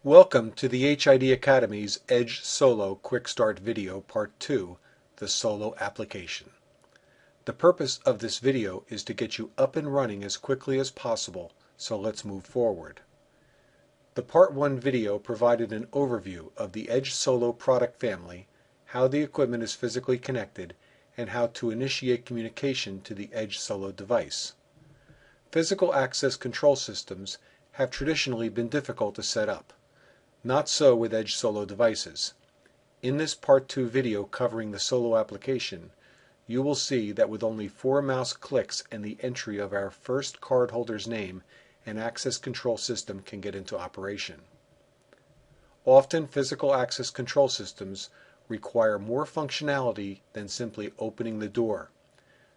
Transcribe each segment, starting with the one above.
Welcome to the HID Academy's Edge Solo Quick Start video Part 2, the Solo application. The purpose of this video is to get you up and running as quickly as possible, so let's move forward. The Part 1 video provided an overview of the Edge Solo product family, how the equipment is physically connected, and how to initiate communication to the Edge Solo device. Physical access control systems have traditionally been difficult to set up. Not so with Edge Solo devices. In this Part 2 video covering the Solo application, you will see that with only 4 mouse clicks and the entry of our first cardholder's name, an access control system can get into operation. Often physical access control systems require more functionality than simply opening the door.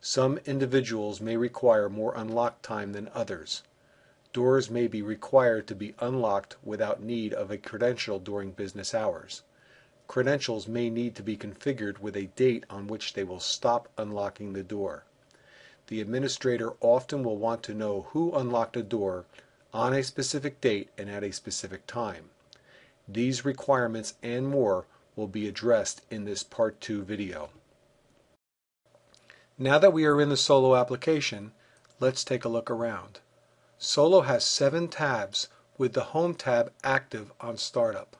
Some individuals may require more unlock time than others. Doors may be required to be unlocked without need of a credential during business hours. Credentials may need to be configured with a date on which they will stop unlocking the door. The administrator often will want to know who unlocked a door on a specific date and at a specific time. These requirements and more will be addressed in this Part 2 video. Now that we are in the Solo application, let's take a look around. Solo has 7 tabs with the Home tab active on startup.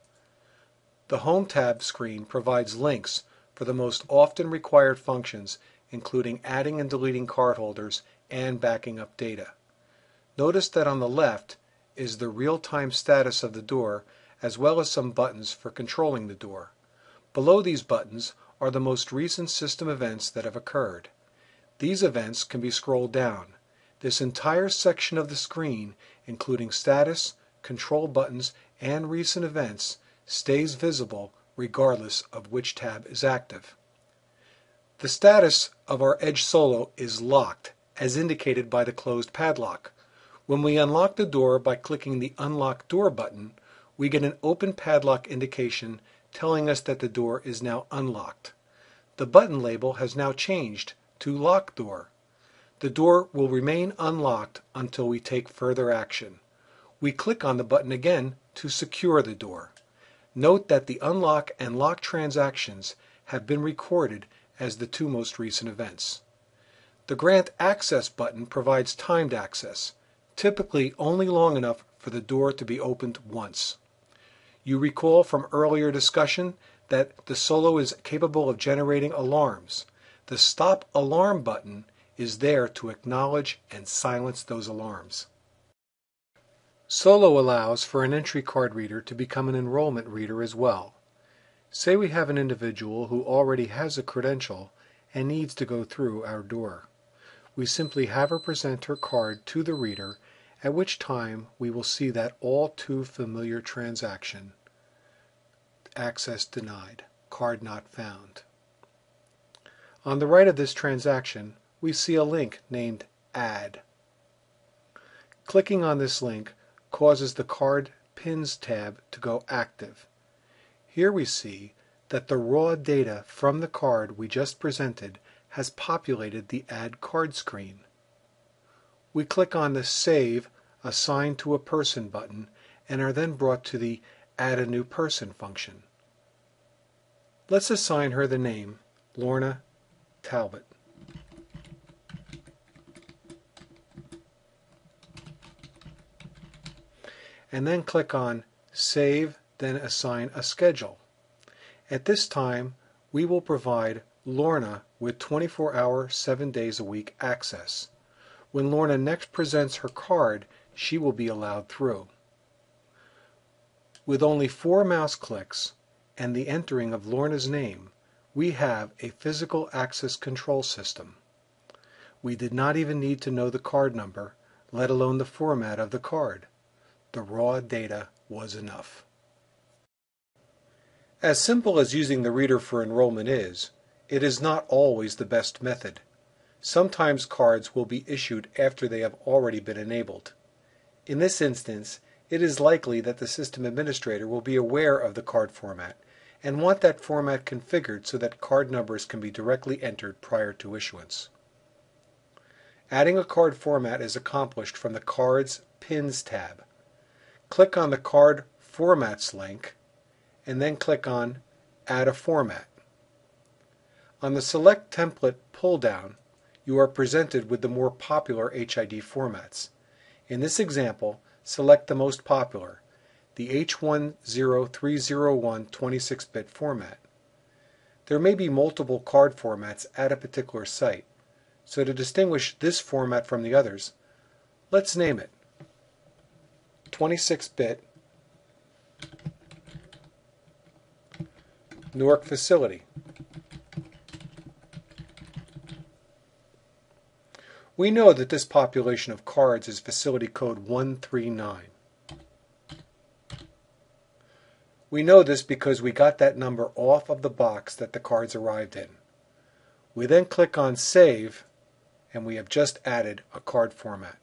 The Home tab screen provides links for the most often required functions, including adding and deleting cardholders and backing up data. Notice that on the left is the real-time status of the door as well as some buttons for controlling the door. Below these buttons are the most recent system events that have occurred. These events can be scrolled down. This entire section of the screen, including status, control buttons, and recent events, stays visible regardless of which tab is active. The status of our Edge Solo is locked, as indicated by the closed padlock. When we unlock the door by clicking the Unlock Door button, we get an open padlock indication telling us that the door is now unlocked. The button label has now changed to Lock Door. The door will remain unlocked until we take further action. We click on the button again to secure the door. Note that the unlock and lock transactions have been recorded as the 2 most recent events. The Grant Access button provides timed access, typically only long enough for the door to be opened once. You recall from earlier discussion that the Solo is capable of generating alarms. The Stop Alarm button is there to acknowledge and silence those alarms. Solo allows for an entry card reader to become an enrollment reader as well. Say we have an individual who already has a credential and needs to go through our door. We simply have her present her card to the reader, at which time we will see that all too familiar transaction, access denied, card not found. On the right of this transaction, we see a link named Add. Clicking on this link causes the Card Pins tab to go active. Here we see that the raw data from the card we just presented has populated the Add Card screen. We click on the Save Assign to a Person button and are then brought to the Add a New Person function. Let's assign her the name Lorna Talbot. And then click on Save, then assign a schedule. At this time, we will provide Lorna with 24-hour, 7 days a week access. When Lorna next presents her card, she will be allowed through. With only 4 mouse clicks and the entering of Lorna's name, we have a physical access control system. We did not even need to know the card number, let alone the format of the card. The raw data was enough. As simple as using the reader for enrollment is, it is not always the best method. Sometimes cards will be issued after they have already been enabled. In this instance, it is likely that the system administrator will be aware of the card format and want that format configured so that card numbers can be directly entered prior to issuance. Adding a card format is accomplished from the Cards Pins tab. Click on the Card Formats link and then click on Add a Format. On the Select Template pull-down, you are presented with the more popular HID formats. In this example, select the most popular, the H10301 26-bit format. There may be multiple card formats at a particular site, so to distinguish this format from the others, let's name it 26-bit Newark Facility. We know that this population of cards is facility code 139. We know this because we got that number off of the box that the cards arrived in. We then click on Save, and we have just added a card format.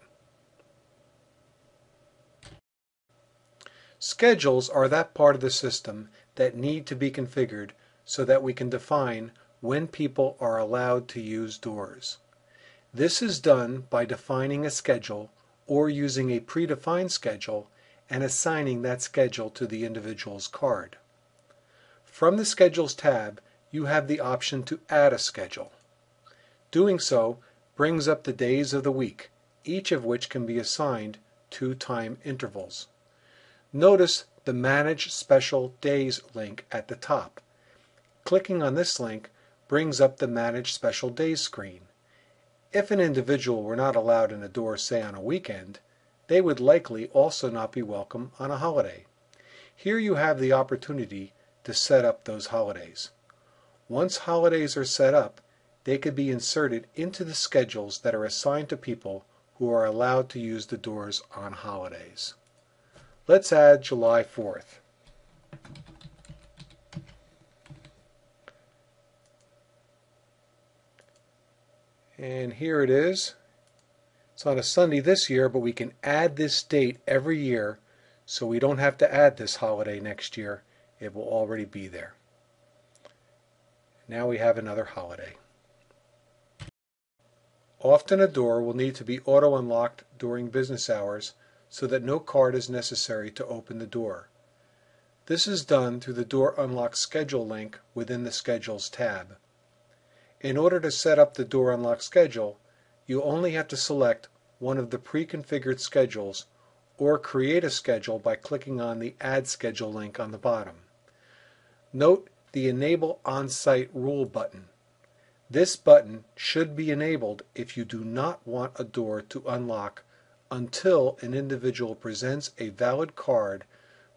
Schedules are that part of the system that need to be configured so that we can define when people are allowed to use doors. This is done by defining a schedule or using a predefined schedule and assigning that schedule to the individual's card. From the Schedules tab, you have the option to add a schedule. Doing so brings up the days of the week, each of which can be assigned 2 time intervals. Notice the Manage Special Days link at the top. Clicking on this link brings up the Manage Special Days screen. If an individual were not allowed in a door, say on a weekend, they would likely also not be welcome on a holiday. Here you have the opportunity to set up those holidays. Once holidays are set up, they could be inserted into the schedules that are assigned to people who are allowed to use the doors on holidays. Let's add July 4th. And here it is. It's on a Sunday this year, but we can add this date every year, so we don't have to add this holiday next year. It will already be there. Now we have another holiday. Often a door will need to be auto-unlocked during business hours so that no card is necessary to open the door. This is done through the Door Unlock Schedule link within the Schedules tab. In order to set up the Door Unlock schedule, you only have to select one of the pre-configured schedules or create a schedule by clicking on the Add Schedule link on the bottom. Note the Enable On-Site Rule button. This button should be enabled if you do not want a door to unlock until an individual presents a valid card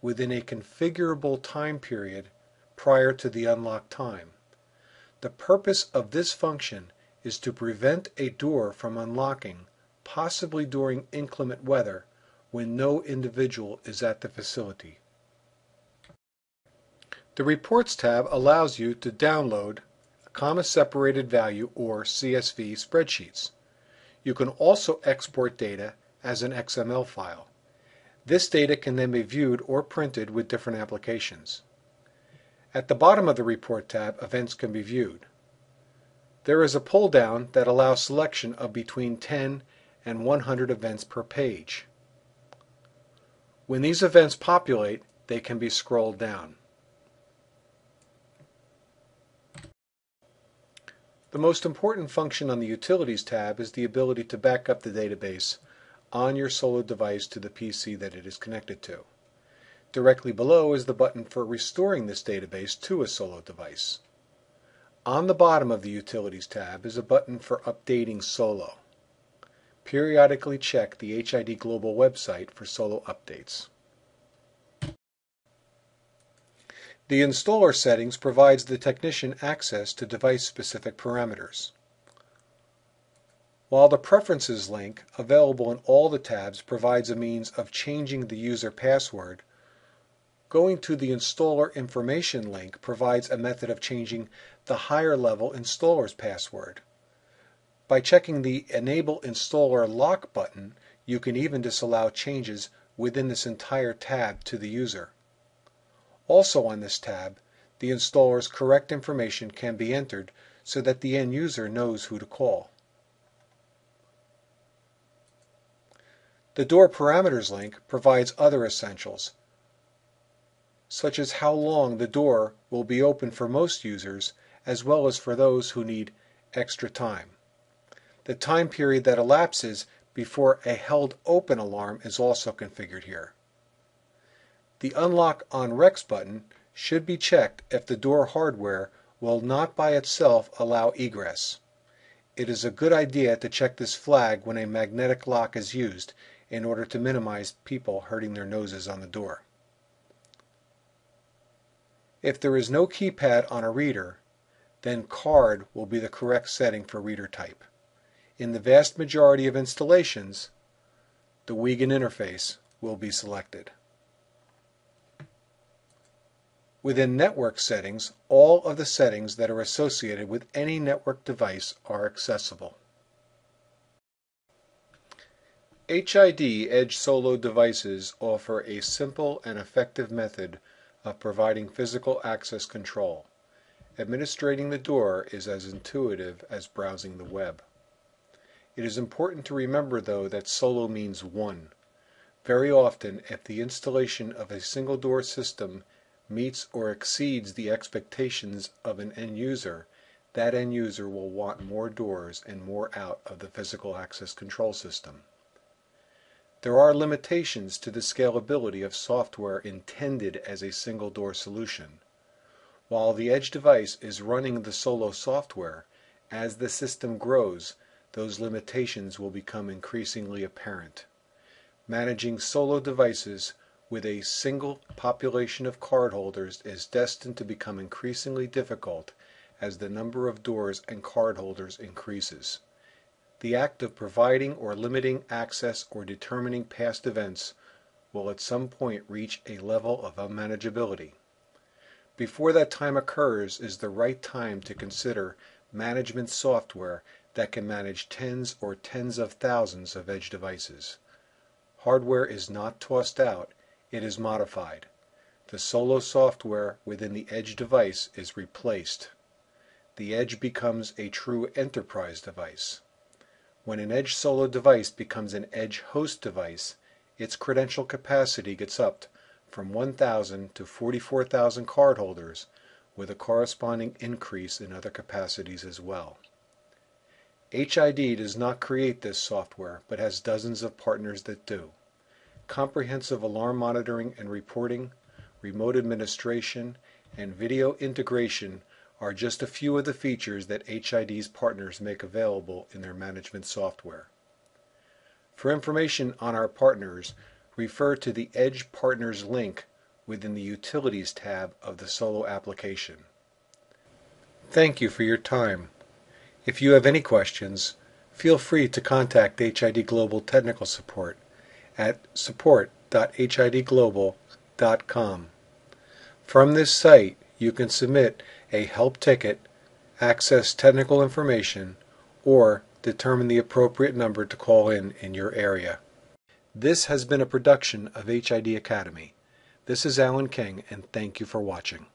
within a configurable time period prior to the unlock time. The purpose of this function is to prevent a door from unlocking, possibly during inclement weather, when no individual is at the facility. The Reports tab allows you to download comma-separated value or CSV spreadsheets. You can also export data as an XML file. This data can then be viewed or printed with different applications. At the bottom of the Report tab, events can be viewed. There is a pull-down that allows selection of between 10 and 100 events per page. When these events populate, they can be scrolled down. The most important function on the Utilities tab is the ability to back up the database on your Solo device to the PC that it is connected to. Directly below is the button for restoring this database to a Solo device. On the bottom of the Utilities tab is a button for updating Solo. Periodically check the HID Global website for Solo updates. The Installer settings provides the technician access to device-specific parameters. While the Preferences link, available in all the tabs, provides a means of changing the user password, going to the Installer Information link provides a method of changing the higher-level installer's password. By checking the Enable Installer Lock button, you can even disallow changes within this entire tab to the user. Also on this tab, the installer's correct information can be entered so that the end user knows who to call. The Door Parameters link provides other essentials. such as how long the door will be open for most users, as well as for those who need extra time. The time period that elapses before a held open alarm is also configured here. The Unlock on Rex button should be checked if the door hardware will not by itself allow egress. It is a good idea to check this flag when a magnetic lock is used in order to minimize people hurting their noses on the door. If there is no keypad on a reader, then card will be the correct setting for reader type. In the vast majority of installations, the Wiegand interface will be selected. Within network settings, all of the settings that are associated with any network device are accessible. HID Edge Solo devices offer a simple and effective method of providing physical access control. Administrating the door is as intuitive as browsing the web. It is important to remember, though, that solo means one. Very often, if the installation of a single door system meets or exceeds the expectations of an end user, that end user will want more doors and more out of the physical access control system. There are limitations to the scalability of software intended as a single door solution. While the edge device is running the solo software, as the system grows, those limitations will become increasingly apparent. Managing solo devices with a single population of cardholders is destined to become increasingly difficult as the number of doors and cardholders increases. The act of providing or limiting access or determining past events will at some point reach a level of unmanageability. Before that time occurs is the right time to consider management software that can manage tens or tens of thousands of edge devices. Hardware is not tossed out, it is modified. The solo software within the edge device is replaced. The edge becomes a true enterprise device. When an edge solo device becomes an edge host device, its credential capacity gets upped from 1,000 to 44,000 cardholders, with a corresponding increase in other capacities as well. HID does not create this software, but has dozens of partners that do. Comprehensive alarm monitoring and reporting, remote administration, and video integration are just a few of the features that HID's partners make available in their management software. For information on our partners, refer to the Edge Partners link within the Utilities tab of the Solo application. Thank you for your time. If you have any questions, feel free to contact HID Global Technical Support at support.hidglobal.com. From this site, you can submit a help ticket, access technical information, or determine the appropriate number to call in your area. This has been a production of HID Academy. This is Alan King, and thank you for watching.